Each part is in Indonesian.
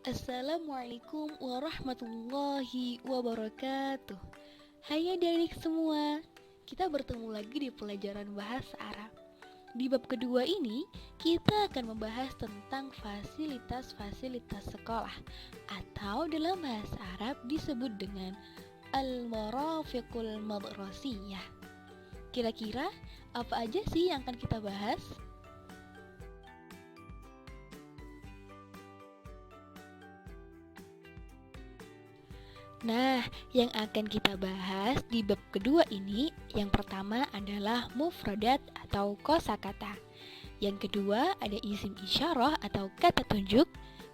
Assalamualaikum warahmatullahi wabarakatuh. Hai adik-adik semua, kita bertemu lagi di pelajaran bahasa Arab. Di bab kedua ini, kita akan membahas tentang fasilitas-fasilitas sekolah atau dalam bahasa Arab disebut dengan Al-Marafiqul Madrasiyah. Kira-kira apa aja sih yang akan kita bahas? Nah, yang akan kita bahas di bab kedua ini, yang pertama adalah mufradat atau kosakata. Yang kedua ada isim isyarah atau kata tunjuk.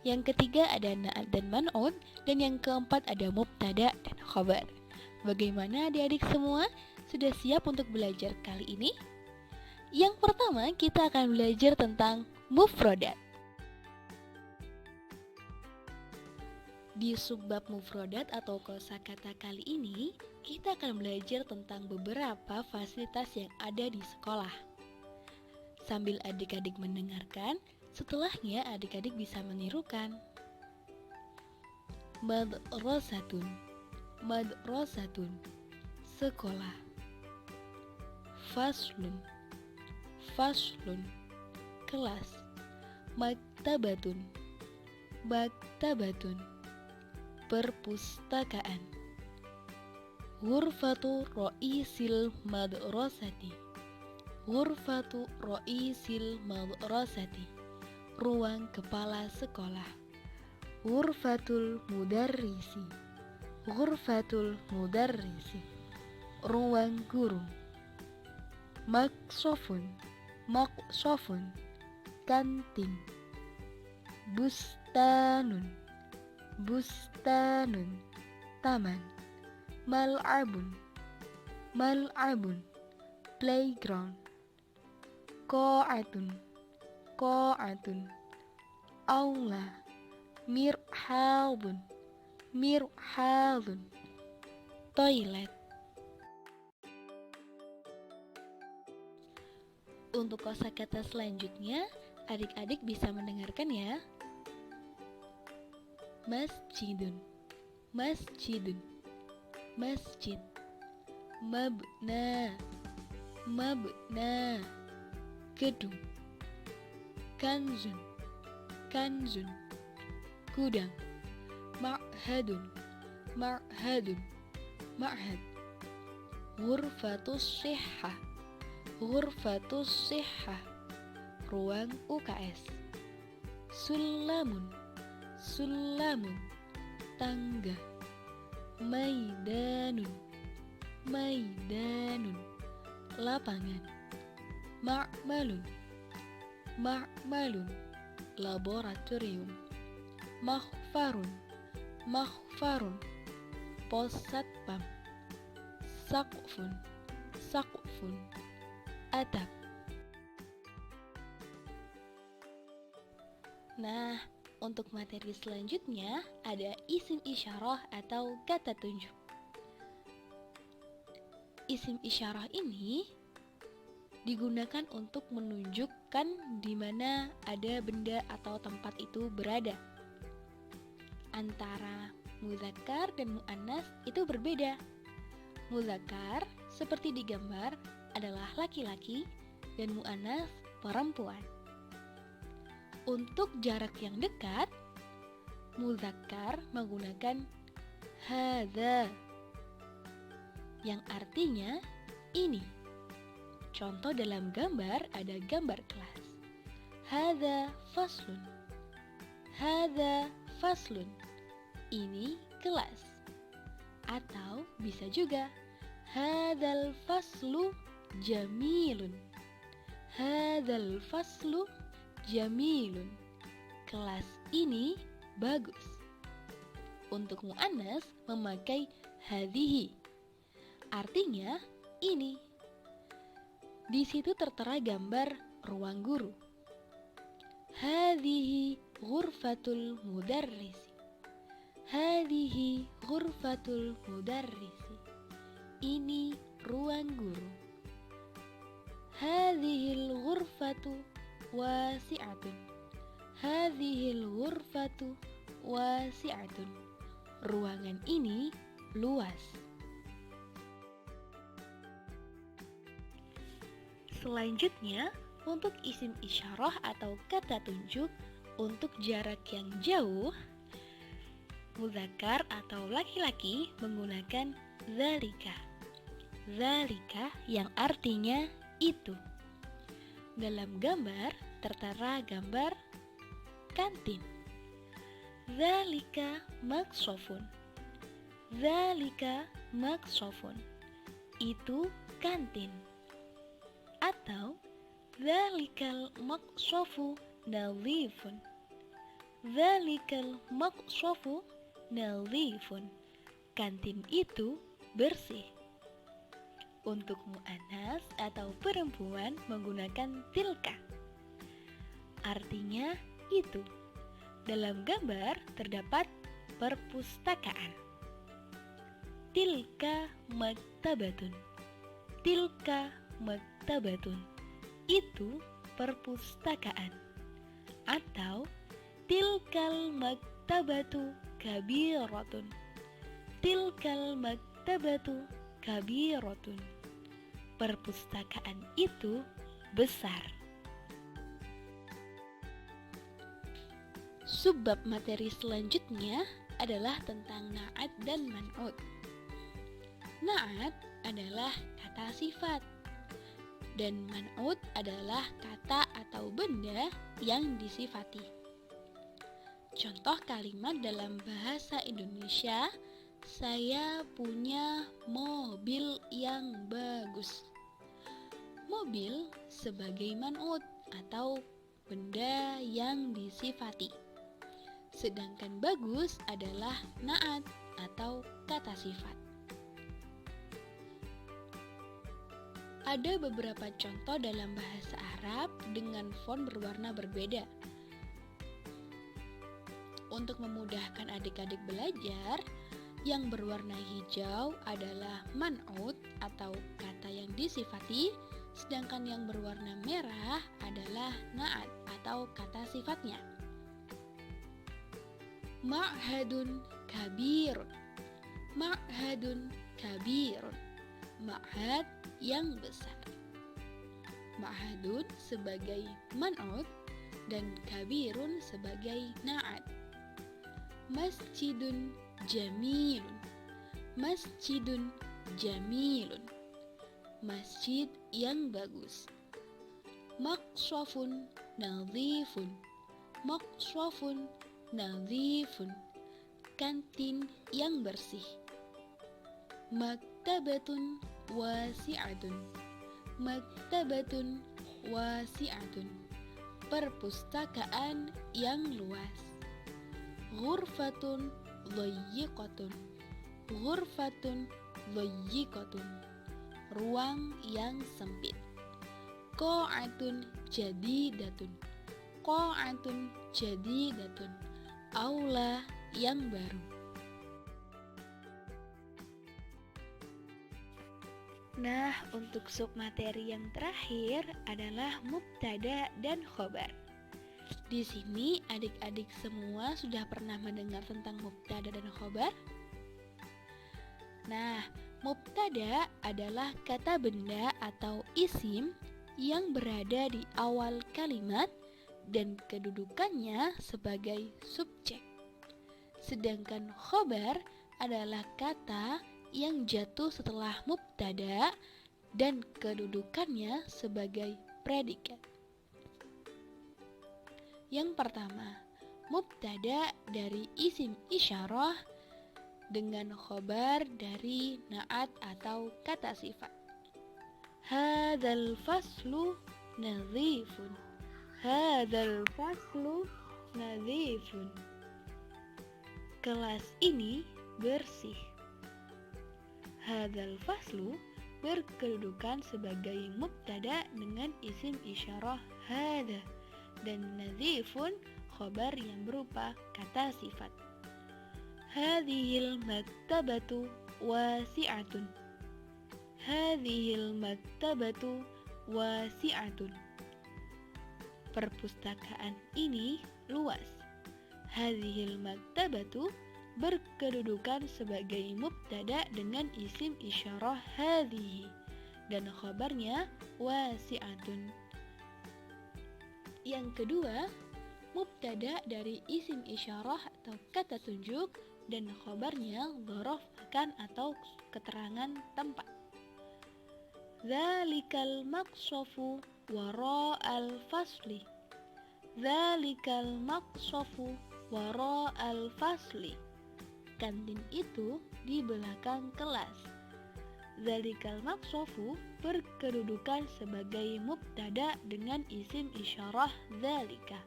Yang ketiga ada na'at dan man'ut. Dan yang keempat ada mubtada dan khabar. Bagaimana adik-adik semua? Sudah siap untuk belajar kali ini? Yang pertama kita akan belajar tentang mufradat. Di subbab mufradat atau kosakata kali ini, kita akan belajar tentang beberapa fasilitas yang ada di sekolah. Sambil adik-adik mendengarkan, setelahnya adik-adik bisa menirukan. Madrasatun, madrasatun, sekolah. Faslun, faslun, kelas. Maktabatun, maktabatun, perpustakaan. Ghurfatu ra'isil madrasati, ghurfatu ra'isil madrasati, ruang kepala sekolah. Ghurfatul mudarrisi, ghurfatul mudarrisi, ruang guru. Maksofun, maksofun, kantin. Bustanun, bustanun, taman. Mal'abun, mal'abun, playground. Qa'atun, qa'atun, aula. Mirhadun, mirhadun, toilet. Untuk kosakata selanjutnya, adik-adik bisa mendengarkan ya. Masjidun, masjidun, masjid. Mabna, mabna, gedung. Kanzun, kanzun, gudang. Ma'hadun, ma'hadun, ma'had. Ghurfatus sihah, ghurfatus sihah, ruang UKS. Sulamun, sulamun, tangga. Maidanun, maidanun, lapangan. Ma'malun, ma'malun, laboratorium. Makhfarun, makhfarun, pos satpam. Saqfun, saqfun, atap. Nah, untuk materi selanjutnya ada isim isyarah atau kata tunjuk. Isim isyarah ini digunakan untuk menunjukkan di mana ada benda atau tempat itu berada. Antara muzakkar dan muannas itu berbeda. Muzakkar seperti di gambar adalah laki-laki dan muannas perempuan. Untuk jarak yang dekat, muzakkar menggunakan hadza yang artinya ini. Contoh dalam gambar ada gambar kelas. Hadza faslun, hadza faslun, ini kelas. Atau bisa juga hadzal faslu jamilun, hadzal faslu jamilun, kelas ini bagus. Untuk muannas memakai hadhihi, artinya ini. Di situ tertera gambar ruang guru. Hadhihi ghurfatul mudarrisi, hadhihi ghurfatul mudarrisi, ini ruang guru. Hadhil ghurfatu wasi'atun, hadhil ghurfatu wasi'atun. Ruangan ini luas. Selanjutnya, untuk isim isyarah atau kata tunjuk untuk jarak yang jauh, muzakkar atau laki-laki menggunakan zalika. Zalika yang artinya itu. Dalam gambar tertera gambar kantin. Zalika maksofun. Zalika maksofun. Itu kantin. Atau zalikal maqshafu nadhifun. Zalikal maqshafu nadhifun. Kantin itu bersih. Untuk muannas atau perempuan menggunakan tilka. Artinya itu. Dalam gambar terdapat perpustakaan. Tilka maktabatun. Tilka maktabatun. Itu perpustakaan. Atau tilkal maktabatu kabiratun. Tilkal maktabatu kabiratun. Perpustakaan itu besar. Subbab materi selanjutnya adalah tentang na'at dan man'ut. Na'at adalah kata sifat dan man'ut adalah kata atau benda yang disifati. Contoh kalimat dalam bahasa Indonesia, saya punya mobil yang bagus. Mobil sebagai man'ut atau benda yang disifati. Sedangkan bagus adalah na'at atau kata sifat. Ada beberapa contoh dalam bahasa Arab dengan font berwarna berbeda. Untuk memudahkan adik-adik belajar, yang berwarna hijau adalah man'ut atau kata yang disifati, sedangkan yang berwarna merah adalah na'at atau kata sifatnya. Ma'hadun kabirun. Ma'hadun kabirun. Ma'had yang besar. Ma'hadun sebagai man'ut dan kabirun sebagai na'at. Masjidun jamilun. Masjidun jamilun. Masjid yang bagus. Maqshafun nadhifun. Maqshafun nadhifun. Kantin yang bersih. Maktabatun wasi'atun. Maktabatun wasi'atun. Perpustakaan yang luas. Ghurfatun dhayyiqatun. Ghurfatun dhayyiqatun. Ruang yang sempit. Qa'atun jadidatun. Qa'atun jadidatun. Aula yang baru. Nah, untuk submateri yang terakhir adalah mubtada dan khobar. Di sini adik-adik semua sudah pernah mendengar tentang mubtada dan khobar? Nah, mubtada adalah kata benda atau isim yang berada di awal kalimat dan kedudukannya sebagai subjek. Sedangkan khobar adalah kata yang jatuh setelah mubtada dan kedudukannya sebagai predikat. Yang pertama, mubtada dari isim isyarah dengan khobar dari na'at atau kata sifat. Hadzal faslu nadhifun. Hadzal faslu nadhifun. Kelas ini bersih. Hadzal faslu berkedudukan sebagai mubtada dengan isim isyarah hadza dan nadhifun khobar yang berupa kata sifat. Hadhil maktabatu wasi'atun. Hadhil maktabatu wasi'atun. Perpustakaan ini luas. Hadhil maktabatu berkedudukan sebagai mubtada dengan isim isyarah hadhihi, dan khabarnya wasi'atun. Yang kedua, mubtada dari isim isyarah atau kata tunjuk dan khabarnya dzaraf makan atau keterangan tempat. Dzalikal maqsafu wara'al fasli. Dzalikal maqsafu wara'al fasli. Kantin itu di belakang kelas. Dzalikal maqsafu berkedudukan sebagai mubtada dengan isim isyarah dzalika,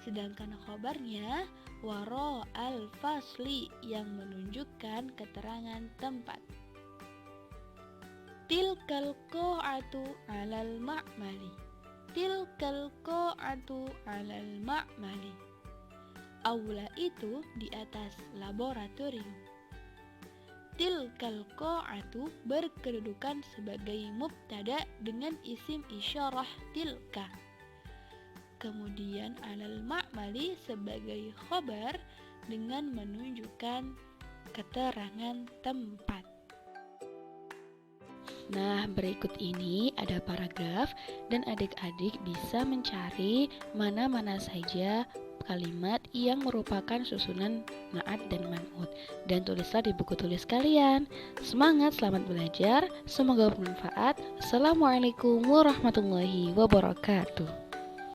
sedangkan khabarnya wara'al fasli yang menunjukkan keterangan tempat. Tilkal qa'atu 'alal ma'mali. Tilkal qa'atu 'alal ma'mali. Aula itu di atas laboratorium. Tilkal qa'atu berkedudukan sebagai mubtada dengan isim isyarah tilka. Kemudian 'alal ma'mali sebagai khabar dengan menunjukkan keterangan tempat. Nah, berikut ini ada paragraf dan adik-adik bisa mencari mana-mana saja kalimat yang merupakan susunan na'at dan man'ut, dan tulislah di buku tulis kalian. Semangat, selamat belajar, semoga bermanfaat. Assalamualaikum warahmatullahi wabarakatuh.